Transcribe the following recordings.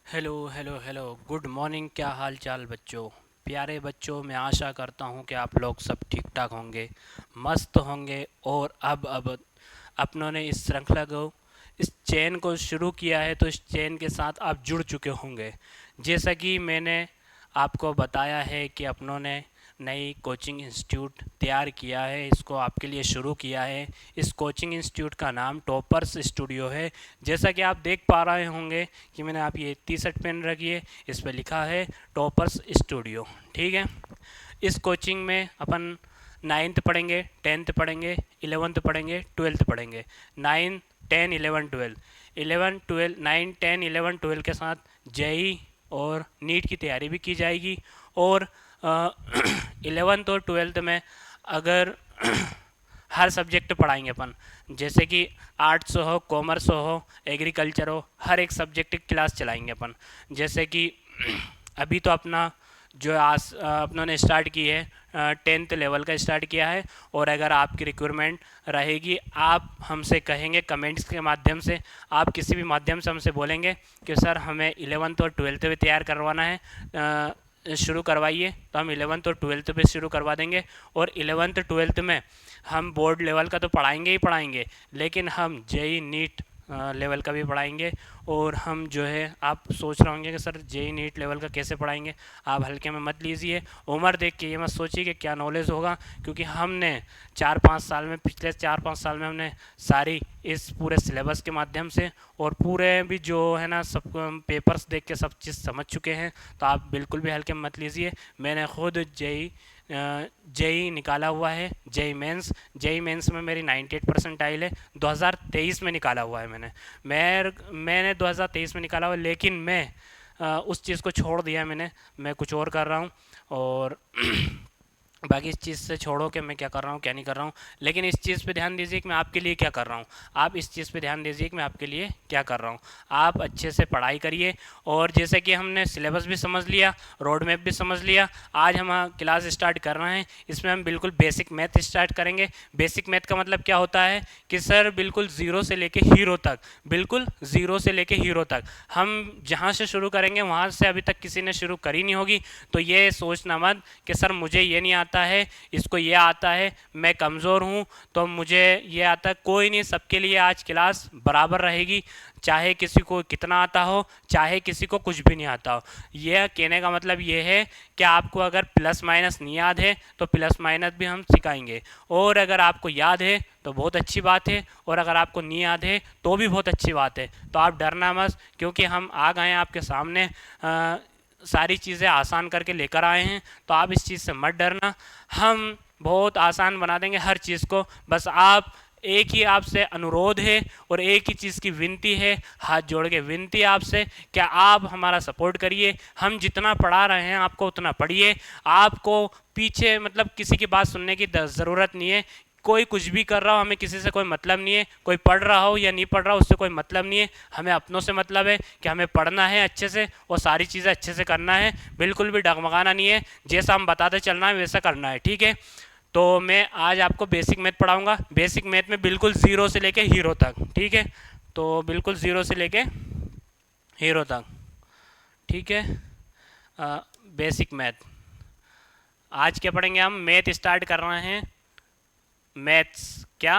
Hello hello hello good morning. क्या हाल चाल बच्चों, प्यारे बच्चों। मैं आशा करता हूँ कि आप लोग सब ठीक ठाक होंगे, मस्त होंगे। और अब अपनों ने इस श्रृंखला को, इस चेन को शुरू किया है, तो इस चेन के साथ आप जुड़ चुके होंगे। जैसा कि मैंने आपको बताया है कि अपनों ने नई कोचिंग इंस्टीट्यूट तैयार किया है, इसको आपके लिए शुरू किया है। इस कोचिंग इंस्टीट्यूट का नाम टॉपर्स स्टूडियो है। जैसा कि आप देख पा रहे होंगे कि मैंने आप ये टी शर्ट पहन रखी है, इस पर लिखा है टॉपर्स स्टूडियो। ठीक है। इस कोचिंग में अपन नाइन्थ पढ़ेंगे, टेंथ पढ़ेंगे, इलेवेंथ पढ़ेंगे, ट्वेल्थ पढ़ेंगे। Nine, ten, eleven, twelve, eleven, twelve, nine, ten, eleven, twelve के साथ जेई और नीट की तैयारी भी की जाएगी। और इलेवेंथ और ट्वेल्थ में अगर हर सब्जेक्ट पढ़ाएंगे अपन, जैसे कि आर्ट्स हो, कॉमर्स हो, एग्रीकल्चर हो, हर एक सब्जेक्ट की क्लास चलाएंगे अपन। जैसे कि अभी तो अपना जो आज अपनों ने स्टार्ट की है, टेंथ लेवल का स्टार्ट किया है। और अगर आपकी रिक्वायरमेंट रहेगी, आप हमसे कहेंगे कमेंट्स के माध्यम से, आप किसी भी माध्यम से हमसे बोलेंगे कि सर हमें इलेवंथ और ट्वेल्थ भी तैयार करवाना है, शुरू करवाइए, तो हम इलेवंथ और ट्वेल्थ पे शुरू करवा देंगे। और इलेवंथ ट्वेल्थ में हम बोर्ड लेवल का तो पढ़ाएंगे ही पढ़ाएंगे, लेकिन हम जेई नीट लेवल का भी पढ़ाएंगे। और हम जो है, आप सोच रहे होंगे कि सर जेई नीट लेवल का कैसे पढ़ाएंगे, आप हल्के में मत लीजिए। उम्र देख के ये मत सोचिए कि क्या नॉलेज होगा, क्योंकि हमने 4-5 साल में, पिछले 4-5 साल में हमने सारी इस पूरे सिलेबस के माध्यम से और पूरे भी जो है ना, सब पेपर्स देख के सब चीज़ समझ चुके हैं। तो आप बिल्कुल भी हल्के में मत लीजिए। मैंने खुद जेई निकाला हुआ है, जेई मेंस में मेरी 98% आइल है। 2023 में निकाला हुआ है मैंने 2023 में निकाला हुआ है, लेकिन मैं उस चीज़ को छोड़ दिया। मैं कुछ और कर रहा हूँ। और बाकी इस चीज़ से छोड़ो कि मैं क्या कर रहा हूँ क्या नहीं कर रहा हूँ, लेकिन इस चीज़ पे ध्यान दीजिए कि मैं आपके लिए क्या कर रहा हूँ। आप इस चीज़ पे ध्यान दीजिए कि मैं आपके लिए क्या कर रहा हूँ। आप अच्छे से पढ़ाई करिए। और जैसे कि हमने सिलेबस भी समझ लिया, रोड मैप भी समझ लिया, आज हम क्लास स्टार्ट कर रहे हैं। इसमें हम बिल्कुल बेसिक मैथ स्टार्ट करेंगे। बेसिक मैथ का मतलब क्या होता है कि सर बिल्कुल ज़ीरो से लेके हीरो तक, बिल्कुल ज़ीरो से लेके हीरो तक हम जहाँ से शुरू करेंगे वहाँ से अभी तक किसी ने शुरू करी नहीं होगी। तो ये सोचना मत कि सर मुझे ये नहीं आता है, इसको ये आता है, मैं कमज़ोर हूँ तो मुझे ये आता है। कोई नहीं, सबके लिए आज क्लास बराबर रहेगी, चाहे किसी को कितना आता हो, चाहे किसी को कुछ भी नहीं आता हो। यह कहने का मतलब ये है कि आपको अगर प्लस माइनस नहीं याद है तो प्लस माइनस भी हम सिखाएंगे। और अगर आपको याद है तो बहुत अच्छी बात है, और अगर आपको नहीं याद है तो भी बहुत अच्छी बात है। तो आप डरना मत, क्योंकि हम आ गए हैं आपके सामने, सारी चीज़ें आसान करके लेकर आए हैं। तो आप इस चीज़ से मत डरना, हम बहुत आसान बना देंगे हर चीज़ को। बस आप, एक ही आपसे अनुरोध है और एक ही चीज़ की विनती है, हाथ जोड़ के विनती है आपसे, क्या आप हमारा सपोर्ट करिए। हम जितना पढ़ा रहे हैं आपको उतना पढ़िए। आपको पीछे मतलब किसी की बात सुनने की ज़रूरत नहीं है। कोई कुछ भी कर रहा हो, हमें किसी से कोई मतलब नहीं है। कोई पढ़ रहा हो या नहीं पढ़ रहा हो, उससे कोई मतलब नहीं है। हमें अपनों से मतलब है कि हमें पढ़ना है अच्छे से और सारी चीज़ें अच्छे से करना है। बिल्कुल भी डगमगाना नहीं है, जैसा हम बताते चलना है वैसा करना है। ठीक है। तो मैं आज आपको बेसिक मैथ पढ़ाऊंगा। बेसिक मैथ में बिल्कुल ज़ीरो से लेके हीरो तक। ठीक है। तो बिल्कुल ज़ीरो से लेके हीरो तक। ठीक है। बेसिक मैथ आज क्या पढ़ेंगे हम? मैथ स्टार्ट कर रहे हैं। मैथ्स क्या?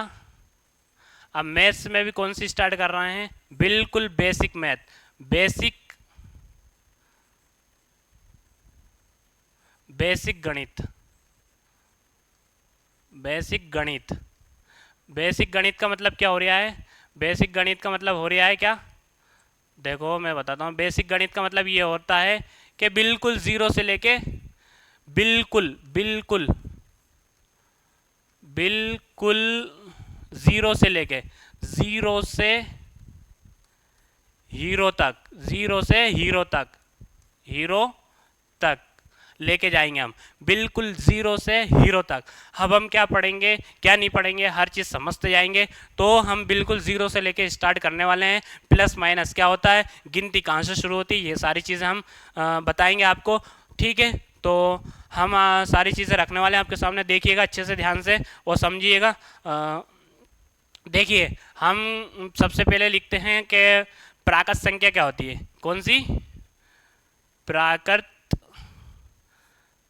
अब मैथ्स में भी कौन सी स्टार्ट कर रहे हैं? बिल्कुल बेसिक मैथ। बेसिक बेसिक गणित। बेसिक गणित। बेसिक गणित का मतलब क्या हो रहा है? बेसिक गणित का मतलब हो रहा है क्या? देखो मैं बताता हूँ। बेसिक गणित का मतलब ये होता है कि बिल्कुल ज़ीरो से लेके, बिल्कुल बिल्कुल बिल्कुल ज़ीरो से लेके, ज़ीरो से हीरो तक, ज़ीरो से हीरो तक, हीरो तक लेके जाएंगे हम। बिल्कुल ज़ीरो से हीरो तक। अब हम क्या पढ़ेंगे क्या नहीं पढ़ेंगे, हर चीज़ समझते जाएंगे। तो हम बिल्कुल ज़ीरो से लेके स्टार्ट करने वाले हैं। प्लस माइनस क्या होता है, गिनती कहाँ से शुरू होती है, ये सारी चीज़ें हम बताएंगे आपको। ठीक है। तो हम सारी चीज़ें रखने वाले हैं आपके सामने। देखिएगा अच्छे से, ध्यान से और समझिएगा। देखिए, हम सबसे पहले लिखते हैं कि प्राकृत संख्या क्या होती है? कौन सी? प्राकृत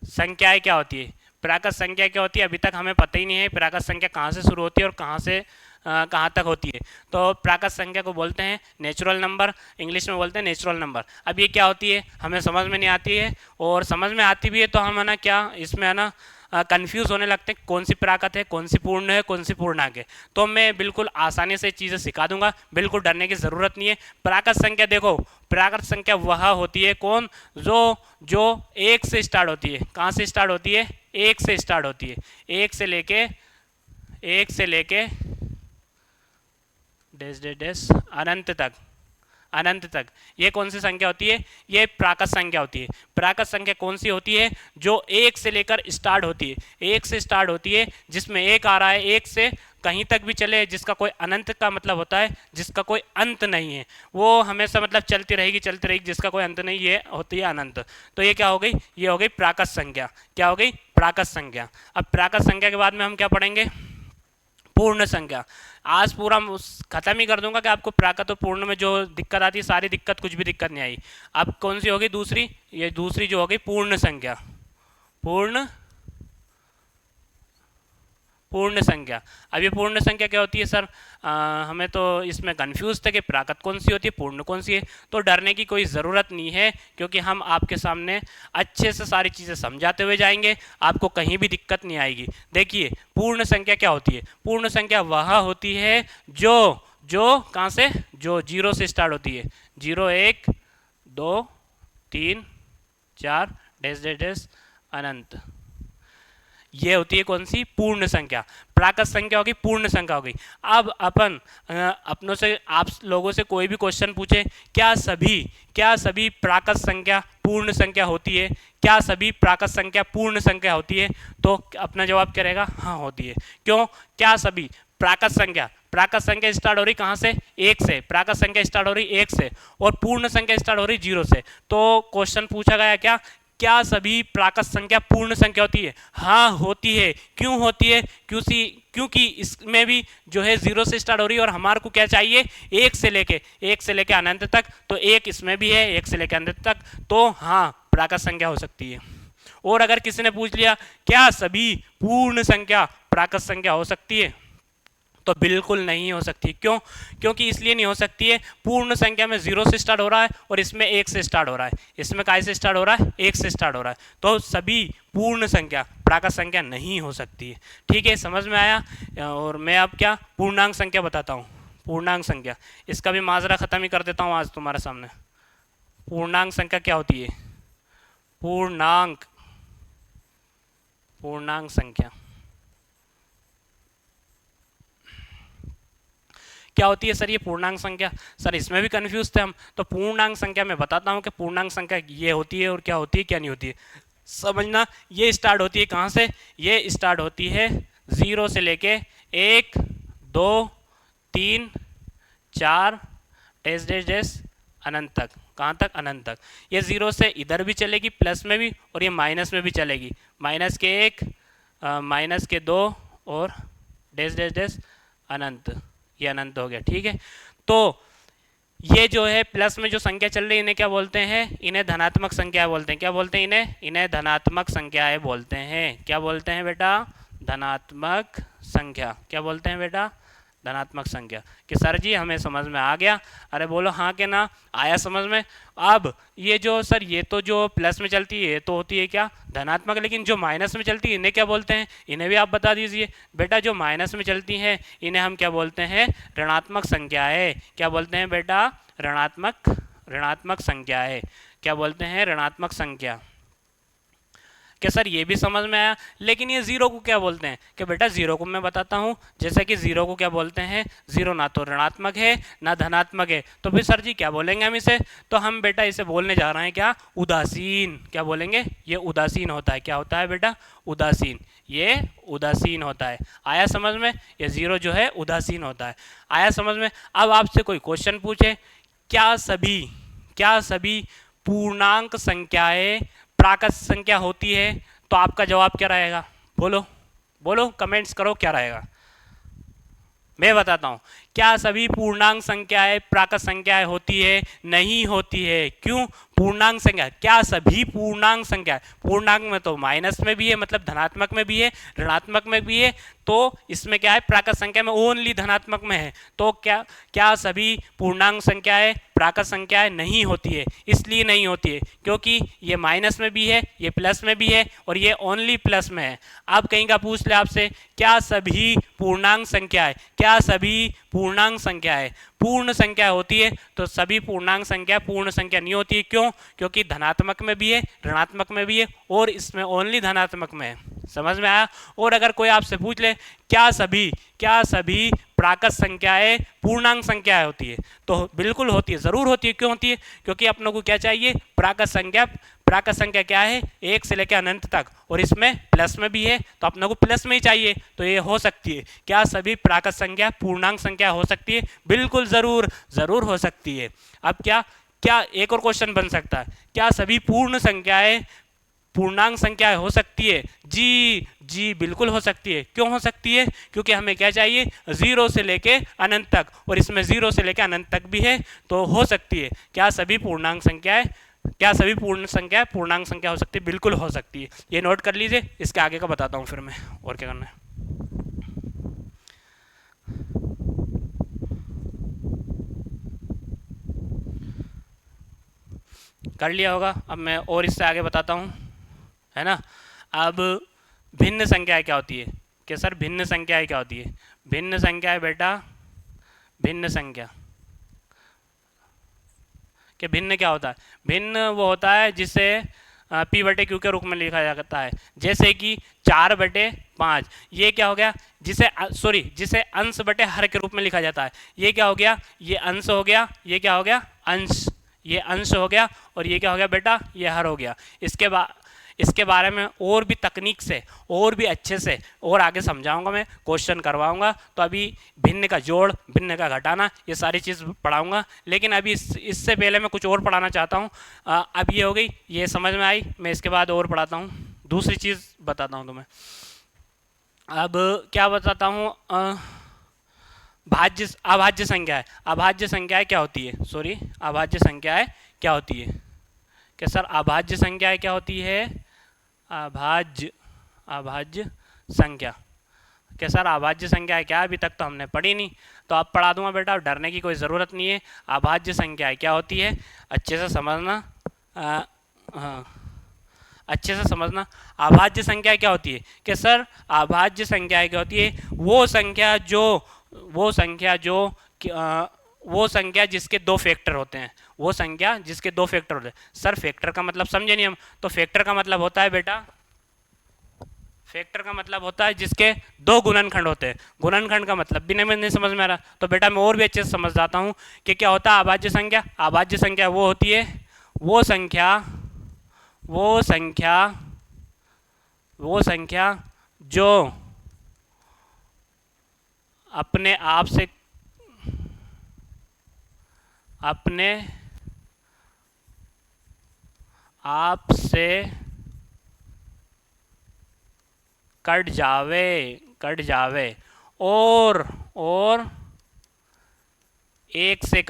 संख्याएं क्या होती है? प्राकृत संख्या क्या होती है? अभी तक हमें पता ही नहीं है प्राकृत संख्या कहाँ से शुरू होती है और कहाँ से कहाँ तक होती है। तो प्राकृत संख्या को बोलते हैं नेचुरल नंबर, इंग्लिश में बोलते हैं नेचुरल नंबर। अब ये क्या होती है हमें समझ में नहीं आती है, और समझ में आती भी है तो हम है ना क्या इसमें है ना कंफ्यूज होने लगते हैं, कौन सी प्राकृत है, कौन सी पूर्ण है, कौन सी पूर्णांक है। तो मैं बिल्कुल आसानी से चीज़ें सिखा दूंगा, बिल्कुल डरने की ज़रूरत नहीं है। प्राकृत संख्या देखो, प्राकृत संख्या वह होती है कौन, जो जो एक से स्टार्ट होती है। कहाँ से स्टार्ट होती है? एक से स्टार्ट होती है। एक से लेके डैश डैश डैश अनंत तक, अनंत तक। ये कौन सी संख्या होती है? ये प्राकृत संख्या होती है। प्राकृत संख्या कौन सी होती है? जो एक से लेकर स्टार्ट होती है, एक से स्टार्ट होती है, जिसमें एक आ रहा है, एक से कहीं तक भी चले, जिसका कोई अनंत का मतलब होता है, जिसका कोई अंत नहीं है, वो हमेशा मतलब चलती रहेगी, जिसका कोई अंत नहीं, ये होती है अनंत। तो ये क्या हो गई? ये हो गई प्राकृत संख्या। क्या हो गई? प्राकृत संख्या। अब प्राकृत संख्या के बाद में हम क्या पढ़ेंगे? पूर्ण संख्या। आज पूरा खत्म ही कर दूंगा कि आपको प्राकृत और पूर्ण में जो दिक्कत आती है, सारी दिक्कत, कुछ भी दिक्कत नहीं आई। अब कौन सी होगी? दूसरी, ये दूसरी जो होगी पूर्ण संख्या। पूर्ण संख्या। अब ये पूर्ण संख्या क्या होती है सर? हमें तो इसमें कंफ्यूज थे कि प्राकृत कौन सी होती है, पूर्ण कौन सी है। तो डरने की कोई ज़रूरत नहीं है, क्योंकि हम आपके सामने अच्छे से सारी चीज़ें समझाते हुए जाएंगे, आपको कहीं भी दिक्कत नहीं आएगी। देखिए पूर्ण संख्या क्या होती है? पूर्ण संख्या वह होती है जो जो कहाँ से? जो जीरो से स्टार्ट होती है। 0 1 2 3 4 डैश डैश डैश अनंत। ये होती है कौन सी? पूर्ण संख्या। प्राकृत संख्या होगी, पूर्ण संख्या होगी। अब अपन अपनों से, आप लोगों से कोई भी क्वेश्चन पूछे, क्या सभी प्राकृत संख्या पूर्ण संख्या होती है? क्या सभी प्राकृत संख्या पूर्ण संख्या होती है? तो अपना जवाब क्या रहेगा? हाँ होती है। क्यों? क्या सभी प्राकृत संख्या स्टार्ट हो रही कहाँ से? एक से। प्राकृत संख्या स्टार्ट हो रही एक से, और पूर्ण संख्या स्टार्ट हो रही 0 से। तो क्वेश्चन पूछा गया क्या सभी प्राकृत संख्या पूर्ण संख्या होती है? हाँ होती है। क्यों होती है? क्योंकि इसमें भी जो है 0 से स्टार्ट हो रही है, और हमारे को क्या चाहिए? एक से लेके अनंत तक। तो एक इसमें भी है, एक से लेके अनंत तक। तो हाँ प्राकृत संख्या हो सकती है। और अगर किसी ने पूछ लिया क्या सभी पूर्ण संख्या प्राकृत संख्या हो सकती है, तो बिल्कुल नहीं हो सकती। क्यों? क्योंकि इसलिए नहीं हो सकती है, पूर्ण संख्या में 0 से स्टार्ट हो रहा है और इसमें 1 से स्टार्ट हो रहा है। इसमें काय से स्टार्ट हो रहा है? 1 से स्टार्ट हो रहा है। तो सभी पूर्ण संख्या प्राकृत संख्या नहीं हो सकती है। ठीक है, समझ में आया? और मैं अब क्या पूर्णांक संख्या बताता हूँ। पूर्णांक संख्या, इसका भी माजरा खत्म ही कर देता हूँ आज तुम्हारे सामने। पूर्णांक संख्या क्या होती है? पूर्णांक संख्या क्या होती है सर? ये पूर्णांक संख्या, सर इसमें भी कंफ्यूज थे हम। तो पूर्णांक संख्या मैं बताता हूँ कि पूर्णांक संख्या ये होती है और क्या होती है, क्या नहीं होती है। समझना, ये स्टार्ट होती है कहाँ से? ये स्टार्ट होती है 0 से लेके 1 2 3 4 डैश डैश डैश अनंत तक। कहाँ तक? अनंत तक। ये 0 से इधर भी चलेगी प्लस में भी, और ये माइनस में भी चलेगी। माइनस के 1 माइनस के 2 और डैश डैश डैश अनंत। ये अनंत हो गया। ठीक है, तो ये जो है प्लस में जो संख्या चल रही है, इन्हें क्या बोलते हैं? इन्हें धनात्मक संख्या बोलते हैं। क्या बोलते हैं इन्हें धनात्मक संख्याएं बोलते हैं। क्या बोलते हैं बेटा? धनात्मक संख्या। क्या बोलते हैं बेटा? धनात्मक संख्या। कि सर जी हमें समझ में आ गया। अरे बोलो हाँ के ना, आया समझ में? अब ये जो सर, ये तो जो प्लस में चलती है तो होती है क्या? धनात्मक। लेकिन जो माइनस में चलती है इन्हें क्या बोलते हैं? इन्हें भी आप बता दीजिए बेटा। जो माइनस में चलती हैं इन्हें हम क्या बोलते हैं? ऋणात्मक संख्याएं। क्या बोलते हैं बेटा? ऋणात्मक संख्याएं। क्या बोलते हैं? ऋणात्मक संख्या। क्या सर ये भी समझ में आया? लेकिन ये 0 को क्या बोलते हैं? कि बेटा 0 को मैं बताता हूँ। जैसे कि 0 को क्या बोलते हैं? 0 ना तो ऋणात्मक है ना धनात्मक है। तो फिर सर जी क्या बोलेंगे हम इसे? तो हम बेटा इसे बोलने जा रहे हैं क्या? उदासीन। क्या बोलेंगे? ये उदासीन होता है। क्या होता है बेटा? उदासीन। ये उदासीन होता है। आया समझ में? ये 0 जो है उदासीन होता है। आया समझ में? अब आपसे कोई क्वेश्चन पूछे, क्या सभी पूर्णांक संख्याएं प्राकृत संख्या होती है, तो आपका जवाब क्या रहेगा? बोलो कमेंट्स करो, क्या रहेगा? मैं बताता हूं। क्या सभी पूर्णांक संख्याएं प्राकृत संख्याएं होती है? नहीं होती है। क्यों? पूर्णांक संख्या, क्या सभी पूर्णांक संख्या, पूर्णांक में तो माइनस में भी है मतलब धनात्मक में भी है, ऋणात्मक में भी है, तो इसमें क्या है प्राकृत संख्या में ओनली धनात्मक में है। तो क्या क्या सभी पूर्णांक संख्याएं प्राकृत संख्याएं नहीं होती है? इसलिए नहीं होती है क्योंकि ये माइनस में भी है, ये प्लस में भी है और ये ओनली प्लस में है। अब कहीं का पूछ ले आपसे क्या सभी पूर्णांक संख्याएं, क्या सभी पूर्णांक संख्याएं पूर्ण संख्या होती है? तो सभी पूर्णांक संख्या पूर्ण संख्या नहीं होती है। क्यों? क्योंकि धनात्मक में भी है, ऋणात्मक में भी है और इसमें ओनली धनात्मक में है। समझ में आया? और अगर कोई आपसे पूछ ले क्या सभी प्राकृत संख्याएं पूर्णांक संख्याएं होती है? तो बिल्कुल होती है, जरूर होती है। क्यों होती है? क्योंकि अपनों को क्या चाहिए? प्राकृत संख्या क्या है? 1 से लेकर अनंत तक, और इसमें प्लस में भी है तो अपनों को प्लस में ही चाहिए, तो ये हो सकती है। क्या सभी प्राकृत संख्या पूर्णांक संख्या हो सकती है? बिल्कुल जरूर हो सकती है। अब क्या क्या एक और क्वेश्चन बन सकता है, क्या सभी पूर्ण संख्याएं पूर्णांक संख्याएं हो सकती है? जी बिल्कुल हो सकती है। क्यों हो सकती है? क्योंकि हमें क्या चाहिए? 0 से लेके अनंत तक, और इसमें 0 से लेके अनंत तक भी है, तो हो सकती है। क्या सभी पूर्णांक संख्याएं पूर्णांक संख्या हो सकती है? बिल्कुल हो सकती है। ये नोट कर लीजिए, इसके आगे का बताता हूँ फिर मैं और क्या करना है। कर लिया होगा। अब मैं और इससे आगे बताता हूँ, है ना। अब भिन्न संख्याएं क्या होती है? कि सर भिन्न संख्याएं क्या होती है? भिन्न संख्याएं बेटा, भिन्न संख्या कि भिन्न क्या होता है? भिन्न वो होता है जिसे P बटे Q के रूप में लिखा जाता है। जैसे कि 4/5, ये क्या हो गया? जिसे अंश बटे हर के रूप में लिखा जाता है। ये क्या हो गया? ये अंश हो गया। ये क्या हो गया? अंश। ये अंश हो गया और ये क्या हो गया बेटा? ये हर हो गया। इसके बारे में और भी तकनीक से और भी अच्छे से और आगे समझाऊंगा, मैं क्वेश्चन करवाऊंगा। तो अभी भिन्न का जोड़, भिन्न का घटाना, ये सारी चीज़ पढ़ाऊंगा। लेकिन अभी इससे पहले मैं कुछ और पढ़ाना चाहता हूँ। अब ये हो गई, ये समझ में आई। मैं इसके बाद और पढ़ाता हूँ, दूसरी चीज़ बताता हूँ तुम्हें। अब क्या बताता हूँ? अभाज्य संख्याएं। अभाज्य संख्याएं क्या होती है? अभाज्य संख्याएं क्या होती है? कि सर अभाज्य संख्याएं क्या होती है? अभाज्य संख्या। कि सर अभाज्य संख्या है क्या? अभी तक तो हमने पढ़ी नहीं, तो अब पढ़ा दूंगा बेटा, डरने की कोई ज़रूरत नहीं है। अभाज्य संख्या क्या होती है? अच्छे से समझना। हाँ, अच्छे से समझना। अभाज्य संख्या क्या होती है? कि सर अभाज्य संख्या क्या होती है? वो संख्या जिसके दो फैक्टर होते हैं। वो संख्या जिसके दो फैक्टर होते हैं। सर फैक्टर का मतलब समझे नहीं हम? तो फैक्टर का मतलब होता है बेटा, फैक्टर का मतलब होता है जिसके दो गुणनखंड होते हैं। गुणनखंड का मतलब भी नहीं समझ में आ रहा, तो बेटा मैं और भी अच्छे से समझ जाता हूँ कि क्या होता है अभाज्य संख्या। अभाज्य संख्या वो होती है, वो संख्या जो अपने आप से कट जावे और एक से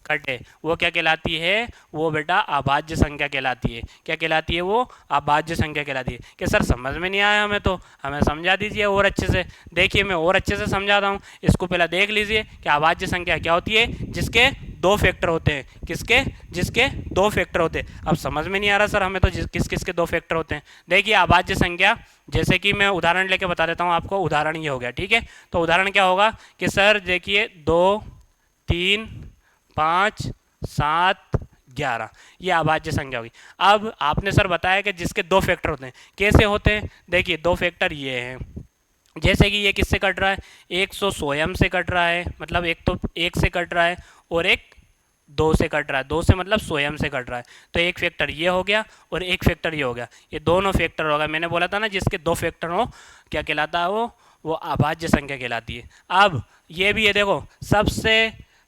कटे, वो क्या कहलाती है? वो बेटा अभाज्य संख्या कहलाती है। क्या कहलाती है? वो अभाज्य संख्या कहलाती है। कि सर समझ में नहीं आया हमें, तो हमें समझा दीजिए और अच्छे से। देखिए मैं और अच्छे से समझाता हूँ, इसको पहले देख लीजिए कि अभाज्य संख्या क्या होती है? जिसके दो फैक्टर होते हैं। जिसके दो फैक्टर होते हैं। अब समझ में नहीं आ रहा सर हमें, तो किसके दो फैक्टर होते हैं? देखिए अभाज्य संख्या, जैसे कि मैं उदाहरण लेके बता देता हूँ आपको। उदाहरण ये हो गया, ठीक है। तो उदाहरण क्या होगा कि सर देखिए 2, 3, 5, 7, 11, ये अभाज्य संख्या होगी। अब आपने सर बताया कि जिसके दो फैक्टर होते हैं। कैसे होते हैं? देखिए दो फैक्टर ये हैं, जैसे कि ये किससे कट रहा है? एक स्वयं से कट रहा है, मतलब एक तो 1 से कट रहा है और एक 2 से कट रहा है। 2 से मतलब स्वयं से कट रहा है। तो एक फैक्टर ये हो गया और एक फैक्टर ये हो गया। ये दोनों फैक्टर होगा। मैंने बोला था ना जिसके दो फैक्टर हो क्या कहलाता है? वो अभाज्य संख्या कहलाती है। अब ये भी है, देखो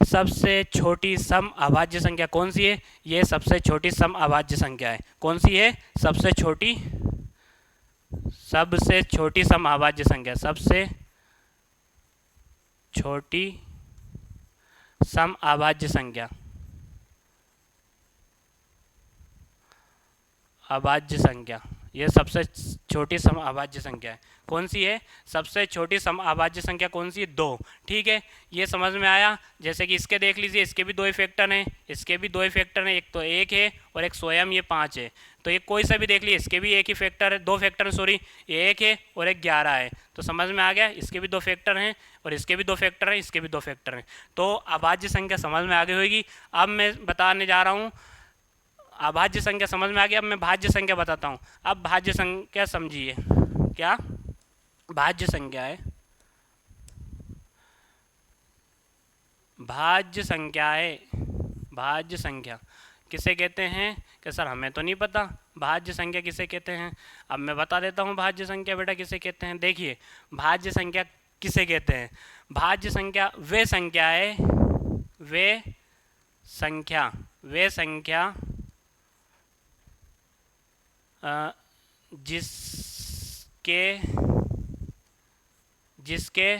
सबसे छोटी सम अभाज्य संख्या कौन सी है? ये सबसे छोटी सम अभाज्य संख्या है। कौन सी है? सबसे छोटी सम अभाज्य संख्या। सबसे छोटी सम अभाज्य संख्या। अभाज्य संख्या, ये सबसे छोटी सम अभाज्य संख्या है। कौन सी है सबसे छोटी सम अभाज्य संख्या? कौन सी है? 2। ठीक है, ये समझ में आया। जैसे कि इसके देख लीजिए, इसके भी दो ही फैक्टर हैं, इसके भी दो ही फैक्टर हैं, एक तो 1 है और एक स्वयं ये 5 है। तो ये कोई सा भी देख लीजिए, इसके भी एक ही फैक्टर है, दो फैक्टर सॉरी, ये 1 है और एक 11 है। तो समझ में आ गया, इसके भी दो फैक्टर हैं और इसके भी दो फैक्टर हैं, इसके भी दो फैक्टर हैं। तो अभाज्य संख्या समझ में आ गई होगी। अब मैं बताने जा रहा हूँ, अभाज्य संख्या समझ में आ गया। अब मैं भाज्य संख्या बताता हूँ। अब भाज्य संख्या समझिए, क्या भाज्य संख्या है? भाज्य संख्या है, भाज्य संख्या किसे कहते हैं? कि सर हमें तो नहीं पता भाज्य संख्या किसे कहते हैं। अब मैं बता देता हूँ भाज्य संख्या बेटा किसे कहते हैं। देखिए, भाज्य संख्या किसे कहते हैं? भाज्य संख्या वे संख्या है, वे संख्या, वे संख्या जिसके जिसके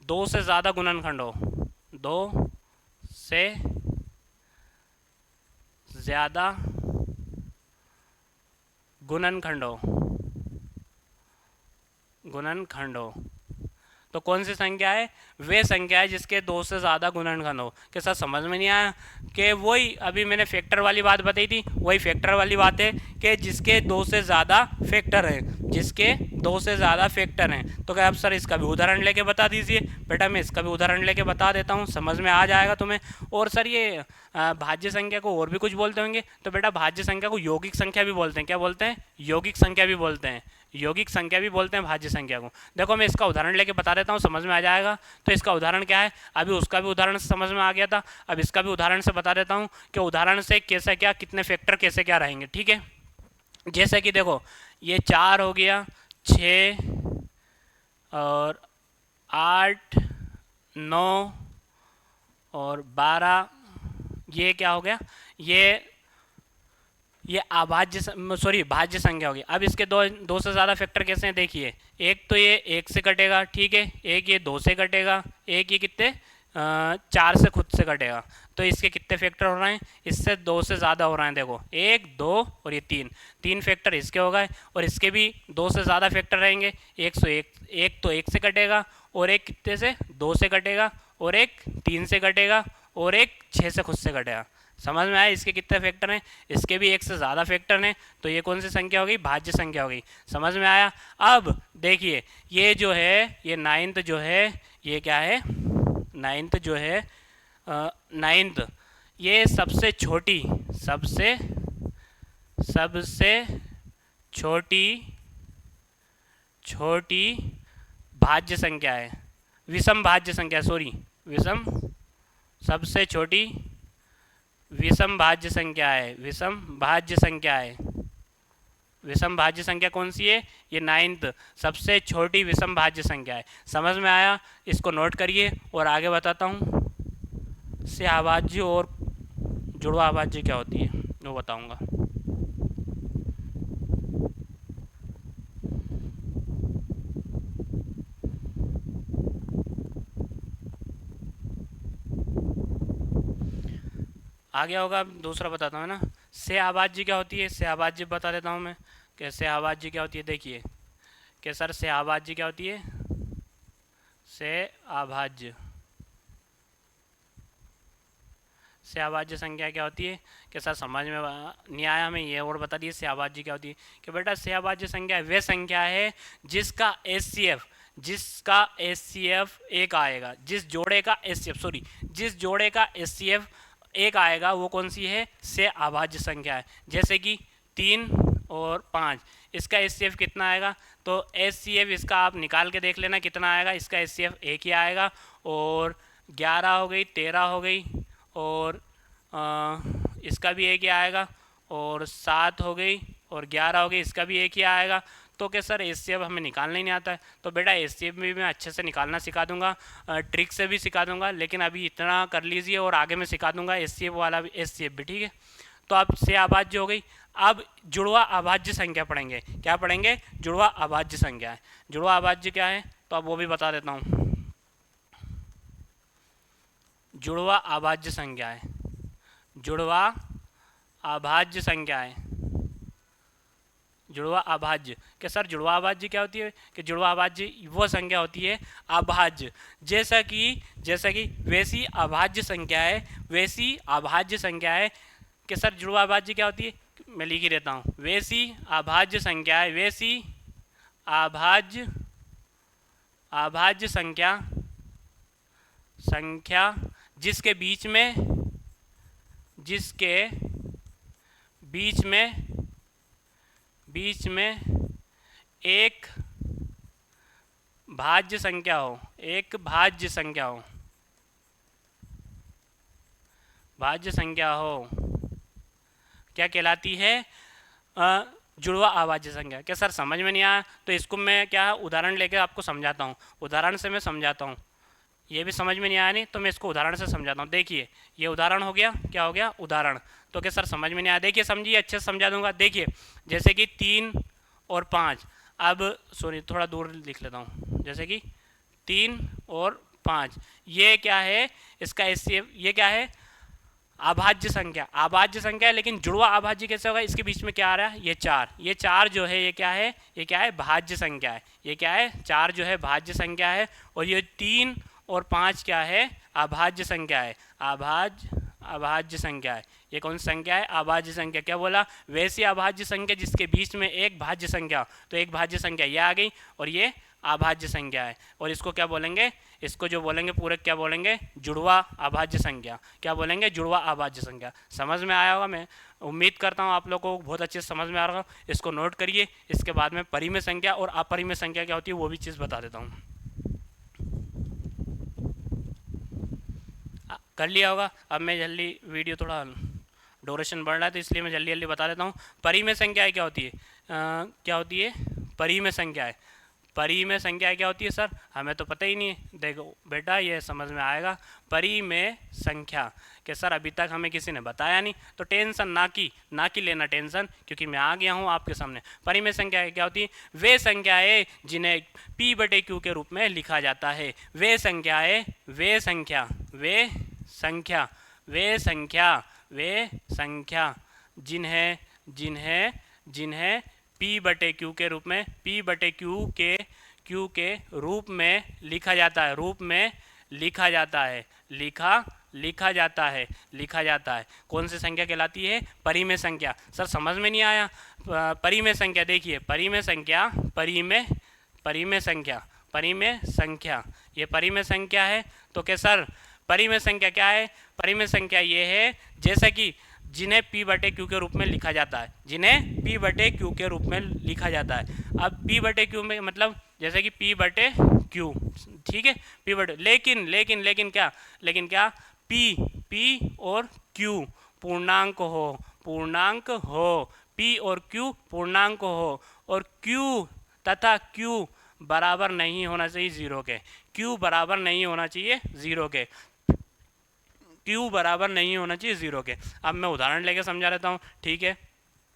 दो से ज़्यादा गुणनखंड हो, दो से ज़्यादा गुणनखंड हो, गुणनखंड हो। तो कौन सी संख्या है? वे संख्या है जिसके दो से ज़्यादा गुणनखंड हो। कि सर समझ में नहीं आया? कि वही अभी मैंने फैक्टर वाली बात बताई थी, वही फैक्टर वाली बात है कि जिसके दो से ज़्यादा फैक्टर हैं, जिसके दो से ज़्यादा फैक्टर हैं। तो क्या आप सर इसका भी उदाहरण लेके बता दीजिए? बेटा मैं इसका भी उदाहरण लेके बता देता हूँ, समझ में आ जाएगा तुम्हें। और सर ये भाज्य संख्या को और भी कुछ बोलते होंगे, तो बेटा भाज्य संख्या को यौगिक संख्या भी बोलते हैं। क्या बोलते हैं? यौगिक संख्या भी बोलते हैं, यौगिक संख्या भी बोलते हैं भाज्य संख्या को। देखो मैं इसका उदाहरण लेके बता देता हूँ, समझ में आ जाएगा। तो इसका उदाहरण क्या है? अभी उसका भी उदाहरण से समझ में आ गया था, अब इसका भी उदाहरण से बता देता हूँ कि उदाहरण से कैसे क्या, कितने फैक्टर कैसे क्या रहेंगे। ठीक है, जैसे कि देखो ये 4 हो गया, 6 और 8, 9 और 12, ये क्या हो गया? ये अभाज्य सॉरी भाज्य संख्या होगी। अब इसके दो से ज़्यादा फैक्टर कैसे हैं? देखिए, एक तो ये 1 से कटेगा, ठीक है, एक ये 2 से कटेगा, एक ये कितने 4 से खुद से कटेगा। तो इसके कितने फैक्टर हो रहे हैं? इससे 2 से ज़्यादा हो रहे हैं। देखो 1, 2 और ये 3, 3 फैक्टर इसके हो गए। और इसके भी 2 से ज़्यादा फैक्टर रहेंगे। 101, एक तो 1 से कटेगा और एक कितने से? 2 से कटेगा और एक 3 से कटेगा और एक 6 से खुद से कटेगा। समझ में आया? इसके कितने फैक्टर हैं? इसके भी 1 से ज़्यादा फैक्टर हैं। तो ये कौन सी संख्या हो गई? भाज्य संख्या हो गई। समझ में आया? अब देखिए, ये जो है, ये 9th जो है, ये क्या है? 9th जो है, 9th ये सबसे छोटी, सबसे सबसे छोटी छोटी भाज्य संख्या है, विषम भाज्य संख्या, सॉरी विषम, सबसे छोटी विषम भाज्य संख्या है, विषम भाज्य संख्या है। विषम भाज्य संख्या कौन सी है? ये 9th सबसे छोटी विषम भाज्य संख्या है। समझ में आया? इसको नोट करिए और आगे बताता हूँ। सहअभाज्य और जुड़वा अभाज्य क्या होती है वो बताऊंगा। आ गया होगा। अब दूसरा बताता हूँ ना, सहअभाज्य क्या होती है? सहअभाज्य बता देता हूँ मैं कि सहअभाज्य क्या होती है। देखिए कि सर सहअभाज्य क्या होती है? सहअभाज्य, सहअभाज्य संख्या क्या होती है? कि सर समझ में नहीं आया हमें, ये और बता दिए सहअभाज्य क्या होती है। कि बेटा सहअभाज्य संख्या वे संख्या है जिसका HCF, जिसका HCF एक आएगा, जिस जोड़े का HCF सॉरी जिस जोड़े का HCF एक आएगा, वो कौन सी है? सहअभाज्य संख्या है। जैसे कि 3 और 5, इसका HCF कितना आएगा? तो HCF इसका आप निकाल के देख लेना कितना आएगा। इसका HCF एक ही आएगा। और 11 हो गई, 13 हो गई और इसका भी एक ही आएगा। और 7 हो गई और 11 हो गई, इसका भी एक ही आएगा। तो क्या सर HCF हमें निकालना ही नहीं आता है? तो बेटा HCF भी मैं अच्छे से निकालना सिखा दूंगा, ट्रिक से भी सिखा दूंगा, लेकिन अभी इतना कर लीजिए और आगे मैं सिखा दूंगा HCF वाला भी, HCF भी। ठीक है, तो अब सहअभाज्य हो गई। अब जुड़वा अभाज्य संख्या पढ़ेंगे। क्या पढ़ेंगे? जुड़वा अभाज्य संख्या है। जुड़वा अभाज्य क्या है तो अब वो भी बता देता हूँ। जुड़वा अभाज्य संख्या है, जुड़वा अभाज्य संख्या है। जुड़वा अभाज्य। कि सर जुड़वा अभाज्य क्या होती है? कि जुड़वा अभाज्य वो संख्या होती है अभाज्य, जैसा कि वैसी अभाज्य संख्या है, वैसी अभाज्य संख्या है। कि सर जुड़वा अभाज्य क्या होती है? मैं लिख ही देता हूँ, वैसी अभाज्य संख्या है, वैसी अभाज्य संख्या जिसके बीच में एक भाज्य संख्या हो, भाज्य संख्या हो, क्या कहलाती है? जुड़वा अभाज्य संख्या। क्या सर समझ में नहीं आया? तो इसको मैं क्या उदाहरण लेकर आपको समझाता हूँ, उदाहरण से मैं समझाता हूँ। ये भी समझ में नहीं आया नहीं तो मैं इसको उदाहरण से समझाता हूँ। देखिए ये उदाहरण हो गया, क्या हो गया? उदाहरण। तो क्या सर समझ में नहीं आया? देखिए समझिए, अच्छे से समझा दूंगा। देखिए जैसे कि 3 और 5, अब सॉरी थोड़ा दूर लिख लेता हूँ, जैसे कि 3 और 5, ये क्या है? इसका इससे ये क्या है? अभाज्य संख्या है, लेकिन जुड़वा अभाज्य कैसे होगा? इसके बीच में क्या आ रहा है? ये 4 जो है ये क्या है? ये क्या है? भाज्य संख्या है। ये क्या है? 4 जो है भाज्य संख्या है, और ये 3 और 5 क्या है? अभाज्य संख्या है। अभाज्य संख्या है। ये कौन सी संख्या है? अभाज्य संख्या। क्या बोला? वैसी अभाज्य संख्या जिसके बीच में एक भाज्य संख्या। तो एक भाज्य संख्या ये आ गई, और ये अभाज्य संख्या है, और इसको क्या बोलेंगे? इसको जो बोलेंगे पूरे क्या बोलेंगे? जुड़वा अभाज्य संख्या। क्या बोलेंगे? जुड़वा अभाज्य संख्या। समझ में आया होगा, मैं उम्मीद करता हूँ आप लोगों को बहुत अच्छे से समझ में आ रहा होगा। इसको नोट करिए, इसके बाद में परिमेय संख्या और अपरिमेय संख्या क्या होती है वो भी चीज़ बता देता हूँ। कर लिया होगा। अब मैं जल्दी, वीडियो थोड़ा ड्यूरेशन बढ़ रहा है तो इसलिए मैं जल्दी बता देता हूँ। परिमेय संख्या क्या होती है? क्या होती है? परिमेय संख्या है। परिमेय संख्या क्या होती है सर? हमें तो पता ही नहीं है। देखो बेटा ये समझ में आएगा। परिमेय संख्या कि सर अभी तक हमें किसी ने बताया नहीं, तो टेंशन ना की लेना टेंशन, क्योंकि मैं आ गया हूँ आपके सामने। परिमेय संख्या क्या होती है? वे संख्याएं जिन्हें P/Q के रूप में लिखा जाता है। वे संख्या जिन्हें P/Q के रूप में Q के रूप में लिखा जाता है। कौन सी संख्या कहलाती है? परिमेय संख्या। सर समझ में नहीं आया? परिमेय संख्या देखिए, परिमेय संख्या ये परिमेय संख्या है। तो क्या सर परिमेय संख्या क्या है? परिमेय संख्या ये है जैसा कि जिन्हें P/Q के रूप में लिखा जाता है, अब P/Q में मतलब जैसे कि P/Q, ठीक है, लेकिन क्या P और Q पूर्णांक हो, P और Q पूर्णांक हो, और Q तथा Q बराबर नहीं होना चाहिए जीरो के। Q बराबर नहीं होना चाहिए जीरो के। अब मैं उदाहरण लेके समझा लेता हूँ, ठीक है?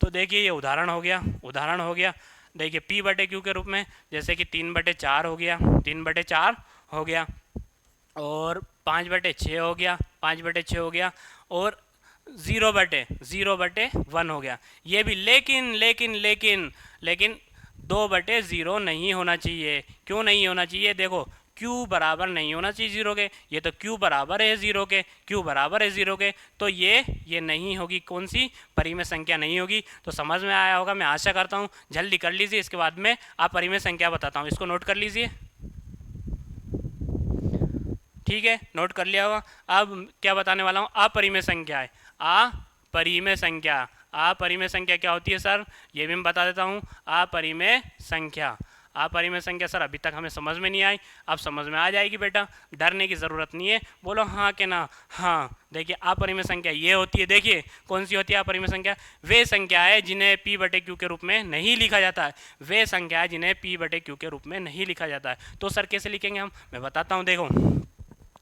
तो देखिए ये उदाहरण हो गया। देखिए P/Q के रूप में जैसे कि 3/4 हो गया, और 5/6 हो गया, और 0/1 हो गया। ये भी लेकिन 2/0 नहीं होना चाहिए। क्यों नहीं होना चाहिए? देखो Q बराबर नहीं होना चाहिए जीरो के। ये तो Q बराबर है जीरो के, तो ये नहीं होगी। कौन सी? परिमेय संख्या नहीं होगी। तो समझ में आया होगा, मैं आशा करता हूँ। जल्दी कर लीजिए, इसके बाद में आप परिमेय संख्या बताता हूँ। इसको नोट कर लीजिए, ठीक है? नोट कर लिया होगा। अब क्या बताने वाला हूँ? अपरिमेय संख्या है। अपरिमेय संख्या क्या होती है सर? ये भी मैं बता देता हूँ। अपरिमेय संख्या सर अभी तक हमें समझ में नहीं आई, अब समझ में आ जाएगी बेटा, डरने की ज़रूरत नहीं है। बोलो हाँ के ना? हाँ। देखिए अपरिमेय संख्या ये होती है। देखिए कौन सी होती है अपरिमेय संख्या? वे संख्या है जिन्हें P/Q के रूप में नहीं लिखा जाता है। P/Q के रूप में नहीं लिखा जाता है। तो सर कैसे लिखेंगे हम? मैं बताता हूँ।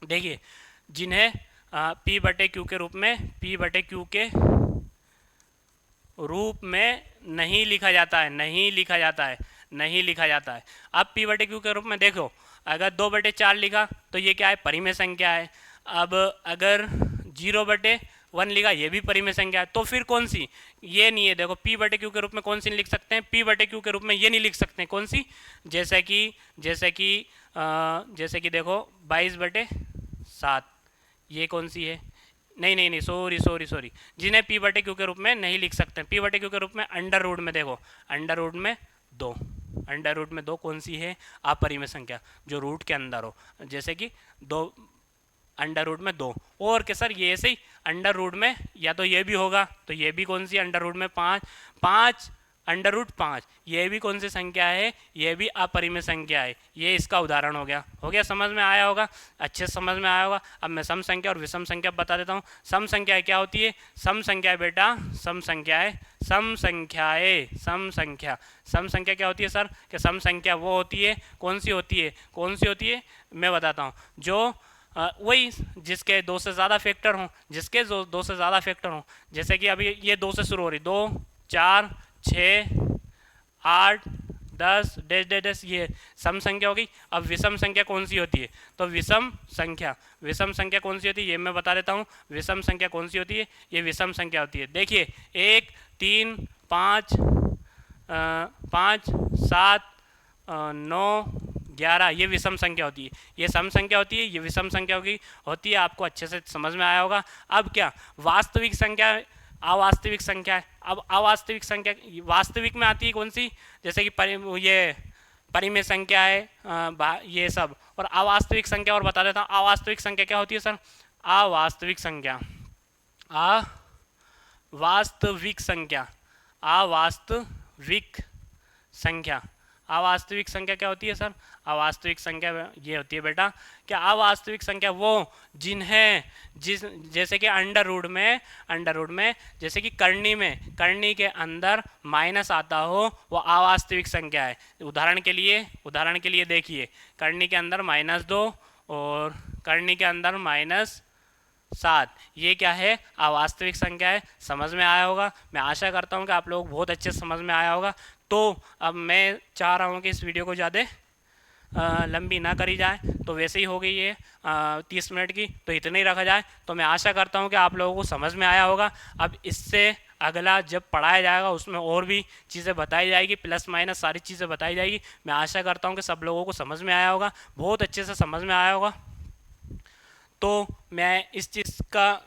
देखिए जिन्हें P/Q के रूप में नहीं लिखा जाता है। अब P/Q के रूप में देखो, अगर 2/4 लिखा तो ये क्या है? परिमेय संख्या है। अब अगर 1 लिखा, ये भी परिमेय संख्या है। तो फिर कौन सी, ये नहीं है, देखो p बटे q के रूप में कौन सी लिख सकते हैं, p बटे q के रूप में ये नहीं लिख सकते हैं, कौन सी, जैसे कि देखो 22/7, ये कौन सी है, नहीं नहीं नहीं, सॉरी, जिन्हें p बटे q के रूप में नहीं लिख सकते, p बटे q के रूप में अंडर रूट में, देखो अंडर रूट में 2, अंडर रूट में 2 कौन सी है, अपरिमेय संख्या जो रूट के अंदर हो, जैसे कि 2 अंडर रूट में 2, और क्या सर ये ऐसे ही अंडर रूट में, या तो ये भी होगा, तो ये भी कौन सी अंडर रूट में 5 अंडर रूट 5, ये भी कौन सी संख्या है, ये भी अपरिमेय संख्या है। ये इसका उदाहरण हो गया, समझ में आया होगा, अच्छे से समझ में आया होगा। अब मैं सम संख्या और विषम संख्या बता देता हूँ। सम संख्या क्या होती है, सम संख्या बेटा, सम संख्या क्या होती है सर, कि सम संख्या वो होती है, कौन सी होती है, मैं बताता हूँ, जो वही जिसके 2 से ज़्यादा फैक्टर हों, जैसे कि अभी ये 2 से शुरू हो रही, 2 4 6 8 10 डैश डैश डैश, ये सम संख्या हो गई। अब विषम संख्या कौन सी होती है, तो विषम संख्या कौन सी होती है, ये मैं बता देता हूँ। विषम संख्या कौन सी होती है, ये विषम संख्या होती है। देखिए 1 3 5 7 9 11, ये विषम संख्या होती है, ये सम संख्या होती है, ये विषम संख्या होती है। आपको अच्छे से समझ में आया होगा। अब क्या वास्तविक संख्या, अवास्तविक संख्या है। अब अवास्तविक संख्या वास्तविक में आती है कौन सी, जैसे कि ये परिमेय संख्या है, ये सब। और अवास्तविक संख्या और बता देता हूँ, अवास्तविक संख्या क्या होती है सर, अवास्तविक संख्या अवास्तविक संख्या क्या होती है सर, अवास्तविक संख्या ये होती है बेटा कि अवास्तविक संख्या वो जैसे कि अंडर रूट में जैसे कि करनी के अंदर माइनस आता हो, वो अवास्तविक संख्या है। उदाहरण के लिए देखिए, करनी के अंदर -2 और करनी के अंदर -7, ये क्या है, अवास्तविक संख्या है। समझ में आया होगा, मैं आशा करता हूँ कि आप लोग बहुत अच्छे से समझ में आया होगा। तो अब मैं चाह रहा हूँ कि इस वीडियो को ज़्यादा लंबी ना करी जाए, तो वैसे ही हो गई है 30 मिनट की, तो इतना ही रखा जाए। तो मैं आशा करता हूँ कि आप लोगों को समझ में आया होगा। अब इससे अगला जब पढ़ाया जाएगा उसमें और भी चीज़ें बताई जाएगी, प्लस माइनस सारी चीज़ें बताई जाएगी। मैं आशा करता हूँ कि सब लोगों को समझ में आया होगा, बहुत अच्छे से समझ में आया होगा। तो मैं इस चीज़ का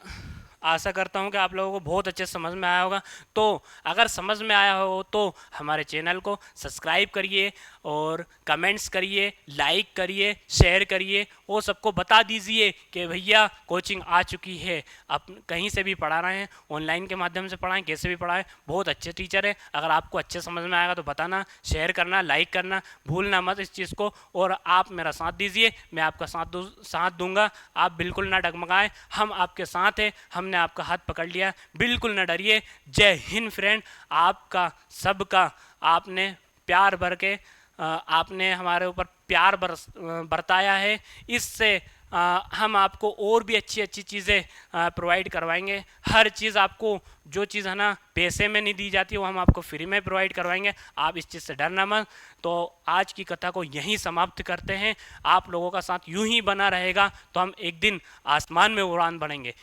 आशा करता हूँ कि आप लोगों को बहुत अच्छे से समझ में आया होगा। तो अगर समझ में आया हो तो हमारे चैनल को सब्सक्राइब करिए और कमेंट्स करिए, लाइक करिए, शेयर करिए और सबको बता दीजिए कि भैया कोचिंग आ चुकी है। आप कहीं से भी पढ़ा रहे हैं, ऑनलाइन के माध्यम से पढ़ाएं, कैसे भी पढ़ाएं, बहुत अच्छे टीचर है। अगर आपको अच्छे समझ में आएगा तो बताना, शेयर करना, लाइक करना भूलना मत इस चीज़ को। और आप मेरा साथ दीजिए, मैं आपका साथ दूंगा। आप बिल्कुल ना डगमगाएं, हम आपके साथ हैं, हमने आपका हाथ पकड़ लिया, बिल्कुल ना डरिए। जय हिंद फ्रेंड। आपका सबका आपने प्यार भर के आपने हमारे ऊपर प्यार बरताया है। इससे हम आपको और भी अच्छी चीज़ें प्रोवाइड करवाएंगे। हर चीज़ आपको, जो चीज़ है ना पैसे में नहीं दी जाती, वो हम आपको फ्री में प्रोवाइड करवाएंगे। आप इस चीज़ से डरना मत। तो आज की कथा को यहीं समाप्त करते हैं। आप लोगों का साथ यूं ही बना रहेगा तो हम एक दिन आसमान में उड़ान भरेंगे,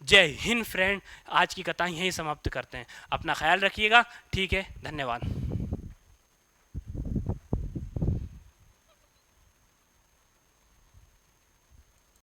जय हिंद फ्रेंड। आज की कथा यहीं समाप्त करते हैं। अपना ख्याल रखिएगा। ठीक है, धन्यवाद।